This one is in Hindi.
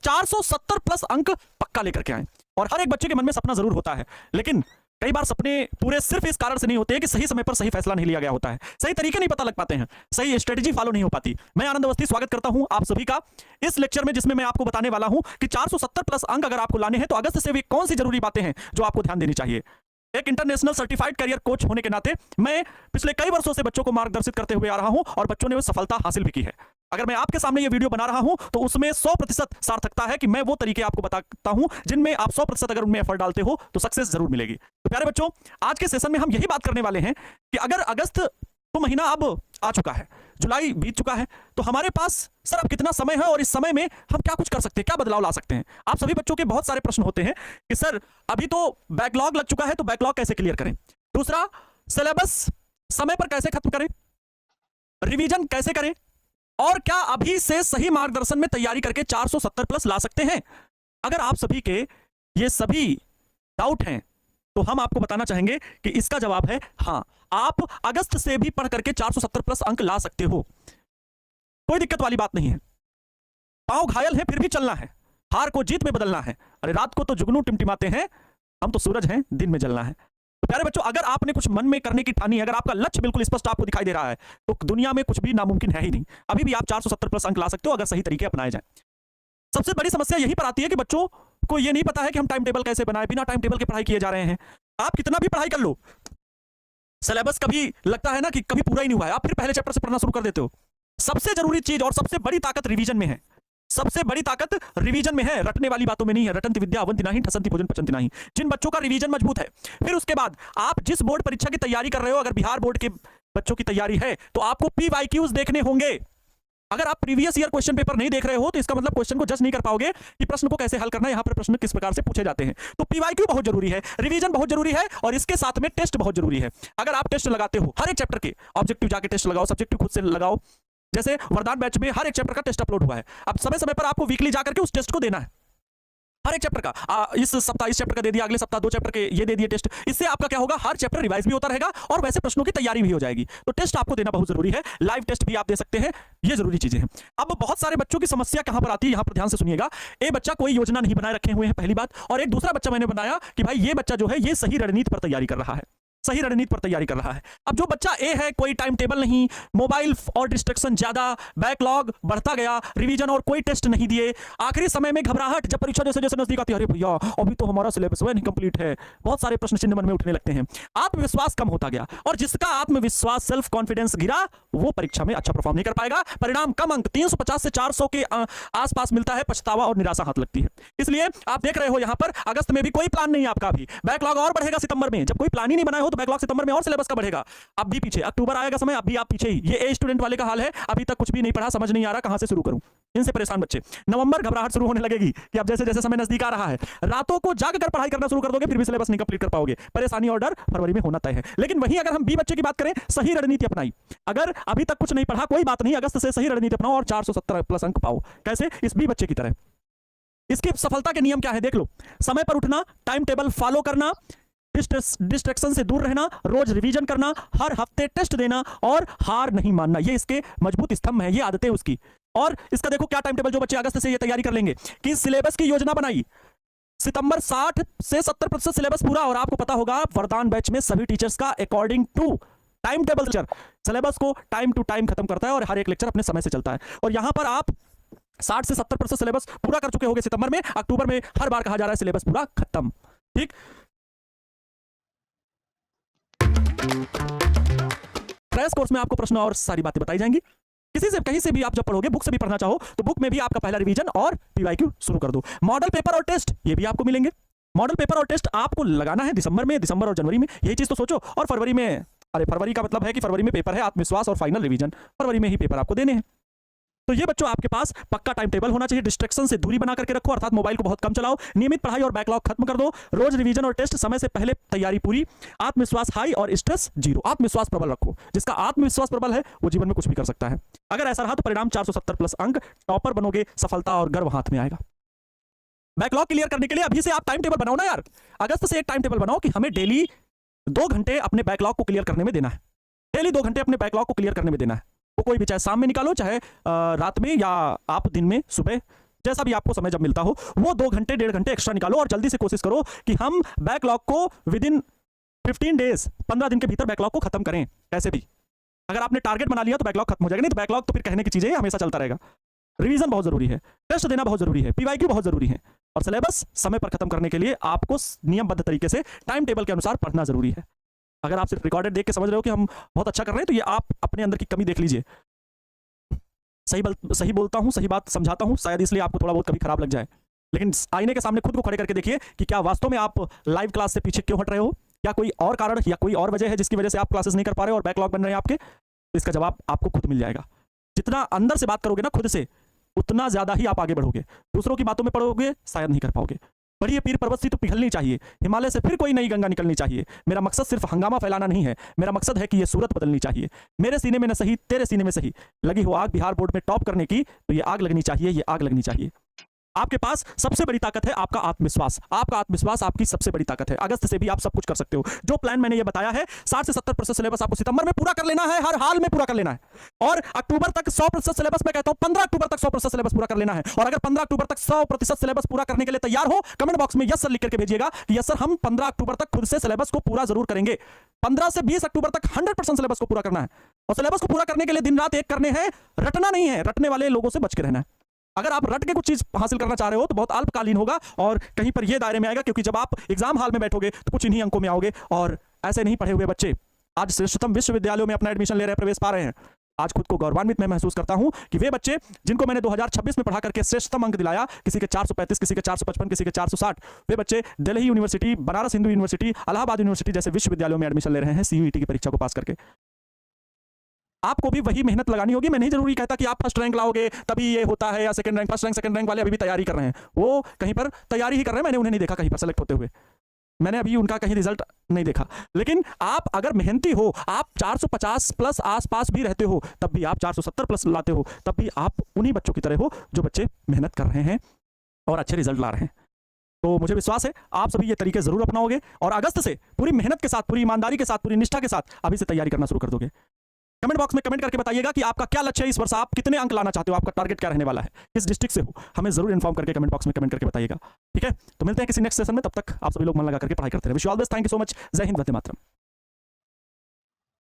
470 प्लस अंक पक्का लेकर के आए। और हर एक बच्चे के मन में सपना जरूर होता है, लेकिन कई बार सपने पूरे सिर्फ इस कारण से नहीं होते कि सही समय पर सही फैसला नहीं लिया गया होता है, सही तरीके नहीं पता लग पाते हैं, सही स्ट्रेटेजी फॉलो नहीं हो पाती। मैं आनंद अवस्थी स्वागत करता हूं आप सभी का इस लेक्चर में, जिसमें मैं आपको बताने वाला हूं कि 470 प्लस अंक अगर आपको लाने हैं तो अगस्त से भी कौन सी जरूरी बातें हैं जो आपको ध्यान देनी चाहिए। एक इंटरनेशनल सर्टिफाइड करियर कोच होने के नाते मैं पिछले कई वर्षों से बच्चों को मार्गदर्शित करते हुए आ रहा हूं और बच्चों ने वो सफलता हासिल भी की है। अगर मैं आपके सामने ये वीडियो बना रहा हूं तो उसमें 100% सार्थकता है कि मैं वो तरीके आपको बताता हूं जिनमें आप 100% अगर उनमें एफर्ट डालते हो तो सक्सेस जरूर मिलेगी। तो प्यारे बच्चों, आज के सेशन में हम यही बात करने वाले हैं कि अगर अगस्त तो महीना अब आ चुका है, जुलाई बीत चुका है, तो हमारे पास सर अब कितना समय है और इस समय में हम क्या कुछ कर सकते हैं, क्या बदलाव ला सकते हैं। आप सभी बच्चों के बहुत सारे प्रश्न होते हैं कि सर अभी तो बैकलॉग लग चुका है, तो बैकलॉग कैसे क्लियर करें, दूसरा सिलेबस समय पर कैसे खत्म करें, रिवीजन कैसे करें, और क्या अभी से सही मार्गदर्शन में तैयारी करके 470 प्लस ला सकते हैं। अगर आप सभी के ये सभी डाउट हैं तो हम आपको बताना चाहेंगे कि इसका जवाब है हाँ, आप अगस्त से भी पढ़ करके 470 प्लस अंक ला सकते हो, कोई दिक्कत वाली बात नहीं है। पांव घायल है फिर भी चलना है, हार को जीत में बदलना है। अरे रात को तो जुगनू टिमटिमाते हैं, हम तो सूरज हैं, दिन में जलना है। तो प्यारे बच्चों, अगर आपने कुछ मन में करने की ठानी है, अगर आपका लक्ष्य बिल्कुल स्पष्ट आपको दिखाई दे रहा है, तो दुनिया में कुछ भी नामुमकिन है ही नहीं। अभी भी आप 470 प्लस अंक ला सकते हो अगर सही तरीके अपनाए जाए। सबसे बड़ी समस्या यही पर आती है कि बच्चों को यह नहीं पता है कि हम टाइम टेबल कैसे बनाएं, बिना टाइम टेबल के पढ़ाई किए जा रहे हैं। आप कितना भी पढ़ाई कर लो, सिलेबस कभी लगता है ना कि कभी पूरा ही नहीं हुआ है, आप फिर पहले चैप्टर से पढ़ना शुरू कर देते हो। सबसे जरूरी चीज और सबसे बड़ी ताकत रिवीजन में है, सबसे बड़ी ताकत रिवीजन में है, रटने वाली बातों में नहीं है। रटंति विद्या अवंति नहीं, ठसंति भोजन पचंति नहीं। जिन बच्चों का रिवीजन मजबूत है, फिर उसके बाद आप जिस बोर्ड परीक्षा की तैयारी कर रहे हो, अगर बिहार बोर्ड के बच्चों की तैयारी है तो आपको PYQs देखने होंगे। अगर आप प्रीवियस ईयर क्वेश्चन पेपर नहीं देख रहे हो तो इसका मतलब क्वेश्चन को जज नहीं कर पाओगे कि प्रश्न को कैसे हल करना है, यहां पर प्रश्न किस प्रकार से पूछे जाते हैं। तो PYQ बहुत जरूरी है, रिवीजन बहुत जरूरी है, और इसके साथ में टेस्ट बहुत जरूरी है। अगर आप टेस्ट लगाते हो हर एक चैप्टर के, ऑब्जेक्टिव जाके टेस्ट लगाओ, सब्जेक्टिव खुद से लगाओ। जैसे वरदान बैच में हर एक चैप्टर का टेस्ट अपलोड हुआ है, अब समय समय पर आपको वीकली जाकर के उस टेस्ट को देना है, हर एक चैप्टर का। इस सप्ताह इस चैप्टर का दे दिया, अगले सप्ताह 2 चैप्टर के ये दे दिए टेस्ट। इससे आपका क्या होगा, हर चैप्टर रिवाइज भी होता रहेगा और वैसे प्रश्नों की तैयारी भी हो जाएगी। तो टेस्ट आपको देना बहुत जरूरी है, लाइव टेस्ट भी आप दे सकते हैं, ये जरूरी चीजें हैं। अब बहुत सारे बच्चों की समस्या कहां पर आती है, यहां पर ध्यान से सुनिएगा। एक बच्चा कोई योजना नहीं बनाए रखे हुए हैं, पहली बात, और एक दूसरा बच्चा मैंने बनाया कि भाई ये बच्चा जो है ये सही रणनीति पर तैयारी कर रहा है, सही रणनीति पर तैयारी कर रहा है। अब जो बच्चा ए है, कोई टाइम टेबल नहीं, मोबाइल और डिस्ट्रैक्शन ज्यादा, बैकलॉग बढ़ता गया, रिवीजन और कोई टेस्ट नहीं दिए, आखिरी समय में घबराहट, जब परीक्षा जैसे जैसे नजदीक आती है, अरे भैया अभी तो हमारा सिलेबस वह नहीं कंप्लीट है, बहुत सारे प्रश्न चिन्ह मन में उठने लगते हैं, आत्मविश्वास कम होता गया, और जिसका आत्मविश्वास सेल्फ कॉन्फिडेंस गिरा वो परीक्षा में अच्छा परफॉर्म नहीं कर पाएगा। परिणाम कम अंक 350 से 400 के आसपास मिलता है, पछतावा और निराशा हाथ लगती है। इसलिए आप देख रहे हो यहां पर अगस्त में भी कोई प्लान नहीं है आपका, अभी बैकलॉग और बढ़ेगा सितंबर में। जब कोई प्लान ही नहीं बनाए हो तो बैकलॉग सितंबर में और सिलेबस का बढ़ेगा। अब भी पीछे, अक्टूबर आएगा समय, अब भी आप पीछे ही। ये ए स्टूडेंट वाले का हाल है, अभी तक कुछ भी नहीं पढ़ा, समझ नहीं आ रहा कहां से शुरू करूं, इनसे परेशान बच्चे। नवंबर घबराहट शुरू होने लगेगी कि अब जैसे जैसे समय नजदीक आ रहा है, रातों को जागकर पढ़ाई करना शुरू कर दोगे, फिर भी सिलेबस नहीं कंप्लीट कर पाओगे, परेशानी और डर फरवरी में होना तय है। लेकिन वहीं अगर हम बी बच्चे की बात करें, सही रणनीति अपनाई, अगर अभी तक कुछ नहीं पढ़ा कोई बात नहीं, अगस्त से सही रणनीति अपनाओ और 470 प्लस अंक पाओ। कैसे, इस बी बच्चे की तरह। इसकी सफलता के नियम क्या है देख लो, समय पर उठना, टाइम टेबल फॉलो करना, डिस्ट्रैक्शन से दूर रहना, रोज रिवीजन करना, हर हफ्ते टेस्ट देना और हार नहीं मानना, ये इसके मजबूत स्तंभ है, ये आदतें उसकी। और इसका देखो क्या टाइम टेबल, जो बच्चे अगस्त से ये तैयारी कर लेंगे कि सिलेबस की योजना बनाई, सितंबर 60 से 70% सिलेबस पूरा। और आपको पता होगा वरदान बैच में सभी टीचर्स का according to time table syllabus को टाइम टू टाइम खत्म करता है और हर एक लेक्चर अपने समय से चलता है। और यहां पर आप 60 से 70% सिलेबस पूरा कर चुके होंगे सितंबर में, अक्टूबर में हर बार कहा जा रहा है सिलेबस पूरा खत्म। ठीक, क्रैश कोर्स में आपको प्रश्न और सारी बातें बताई जाएंगी। किसी से कहीं से भी आप जब पढ़ोगे, बुक से भी पढ़ना चाहो तो बुक में भी आपका पहला रिवीजन और PYQ शुरू कर दो। मॉडल पेपर और टेस्ट ये भी आपको मिलेंगे। मॉडल पेपर और टेस्ट आपको लगाना है दिसंबर में, दिसंबर और जनवरी में, यही चीज तो सोचो। और फरवरी में, अरे फरवरी का मतलब है कि फरवरी में पेपर है, आत्मविश्वास और फाइनल रिवीजन फरवरी में ही पेपर आपको देने हैं। तो ये बच्चों आपके पास पक्का टाइम टेबल होना चाहिए। डिस्ट्रैक्शन से दूरी बना करके रखो, अर्थात मोबाइल को बहुत कम चलाओ, नियमित पढ़ाई और बैकलॉग खत्म कर दो, रोज रिवीजन और टेस्ट समय से पहले तैयारी पूरी, आत्मविश्वास हाई और स्ट्रेस जीरो। आत्मविश्वास प्रबल रखो, जिसका आत्मविश्वास प्रबल है वो जीवन में कुछ भी कर सकता है। अगर ऐसा रहा तो परिणाम 470 प्लस अंक, टॉपर बनोगे, सफलता और गर्व हाथ में आएगा। बैकलॉग क्लियर करने के लिए अभी से आप टाइम टेबल बनाओ ना यार, अगस्त से एक टाइम टेबल बनाओ कि हमें डेली 2 घंटे अपने बैकलॉग को क्लियर करने में देना है, डेली 2 घंटे अपने बैकलॉग को क्लियर करने में देना है। वो कोई भी, चाहे शाम में निकालो, चाहे रात में, या आप दिन में सुबह जैसा भी आपको समय जब मिलता हो वो 2 घंटे 1.5 घंटे एक्स्ट्रा निकालो और जल्दी से कोशिश करो कि हम बैकलॉग को विद इन 15 डेज 15 दिन के भीतर बैकलॉग को खत्म करें। कैसे भी अगर आपने टारगेट बना लिया तो बैकलॉग खत्म हो जाएगा, नहीं तो बैकलॉग तो फिर कहने की चीजें हमेशा चलता रहेगा। रिवीजन बहुत जरूरी है, टेस्ट देना बहुत जरूरी है, पीवाईक्यू बहुत जरूरी है, और सिलेबस समय पर खत्म करने के लिए आपको नियमबद्ध तरीके से टाइम टेबल के अनुसार पढ़ना जरूरी है। अगर आप सिर्फ रिकॉर्डेड देख के समझ रहे हो कि हम बहुत अच्छा कर रहे हैं तो ये आप अपने अंदर की कमी देख लीजिए। सही बोलता हूं, सही बात समझाता हूं, शायद इसलिए आपको थोड़ा बहुत कभी खराब लग जाए, लेकिन आईने के सामने खुद को खड़े करके देखिए कि क्या वास्तव में आप लाइव क्लास से पीछे क्यों हट रहे हो, क्या कोई और कारण या कोई और वजह है जिसकी वजह से आप क्लासेस नहीं कर पा रहे हो और बैकलॉग बन रहे हैं आपके। तो इसका जवाब आपको खुद मिल जाएगा। जितना अंदर से बात करोगे ना खुद से, उतना ज्यादा ही आप आगे बढ़ोगे। दूसरों की बातों में पढ़ोगे शायद नहीं कर पाओगे। बढ़िए पीर पर्वत से तो पिघलनी चाहिए, हिमालय से फिर कोई नई गंगा निकलनी चाहिए। मेरा मकसद सिर्फ हंगामा फैलाना नहीं है, मेरा मकसद है कि ये सूरत बदलनी चाहिए। मेरे सीने में न सही तेरे सीने में सही, लगी हो आग बिहार बोर्ड में टॉप करने की, तो ये आग लगनी चाहिए, ये आग लगनी चाहिए। आपके पास सबसे बड़ी ताकत है आपका आत्मविश्वास। आपका आत्मविश्वास आपकी सबसे बड़ी ताकत है। अगस्त से भी आप सब कुछ कर सकते हो। जो प्लान मैंने ये बताया है 60 से 70% सिलेबस आपको सितंबर में पूरा कर लेना है, हर हाल में पूरा कर लेना है, और अक्टूबर तक 100% सिलेबस, मैं कहता हूं 15 अक्टूबर तक 100% सिलेबस पूरा कर लेना है। और अगर 15 अक्टूबर तक 100% सिलेबस पूरा करने के लिए तैयार हो, कमेंट बॉक्स में यस सर लिख करके भेजिएगा कि यस सर हम 15 अक्टूबर तक खुद से सिलेबस को पूरा जरूर करेंगे। 15 से 20 अक्टूबर तक 100% सिलेबस को पूरा करना है, और सिलेबस को पूरा करने के लिए दिन रात एक करने हैं, रटना नहीं है, रटने वाले लोगों से बच के रहना है। अगर आप रट के कुछ चीज हासिल करना चाह रहे हो तो बहुत अल्पकालीन होगा और कहीं पर ये दायरे में आएगा, क्योंकि जब आप एग्जाम हॉल में बैठोगे तो कुछ इन्हीं अंकों में आओगे। और ऐसे नहीं पढ़े हुए बच्चे आज श्रेष्ठतम विश्वविद्यालयों में अपना एडमिशन ले रहे हैं, प्रवेश पा रहे हैं। आज खुद को गौरवान्वित मैं महसूस करता हूं कि वे बच्चे जिनको मैंने 2026 में पढ़ा करके श्रेष्ठतम अंक दिलाया, किसी के 435, किसी के 455, किसी के 460, वे बच्चे Delhi university, Banaras Hindu university, Allahabad university जैसे विश्वविद्यालयों में एडमिशन ले रहे हैं सीयूईटी की परीक्षा को पास करके। आपको भी वही मेहनत लगानी होगी। मैं नहीं जरूरी कहता कि आप फर्स्ट रैंक लाओगे तभी ये होता है, या second rank. First rank second rank वाले अभी भी तैयारी कर रहे हैं, वो कहीं पर तैयारी ही कर रहे हैं, मैंने उन्हें नहीं देखा कहीं पर सेलेक्ट होते हुए, मैंने अभी उनका कहीं रिजल्ट नहीं देखा। लेकिन आप अगर मेहनती हो, आप 450 प्लस आसपास भी रहते हो, तब भी आप 470 प्लस लाते हो, तब भी आप उन्हीं बच्चों की तरह हो जो बच्चे मेहनत कर रहे हैं और अच्छे रिजल्ट ला रहे हैं। तो मुझे विश्वास है आप सभी ये तरीके जरूर अपनाओगे और अगस्त से पूरी मेहनत के साथ, पूरी ईमानदारी के साथ, पूरी निष्ठा के साथ अभी से तैयारी करना शुरू कर दोगे। कमेंट बॉक्स में कमेंट करके बताइएगा कि आपका क्या लक्ष्य है इस वर्ष, आप कितने अंक लाना चाहते हो, आपका टारगेट क्या रहने वाला है, किस डिस्ट्रिक्ट से हो, हमें जरूर इन्फॉर्म करके कमेंट बॉक्स में कमेंट करके बताइएगा। ठीक है, तो मिलते हैं किसी नेक्स्ट सेशन में, तब तक आप सभी लोग मन लगा करके पढ़ाई करते रहे। Wish you all the best, thank you so much, जय हिंद, वंदे मातरम।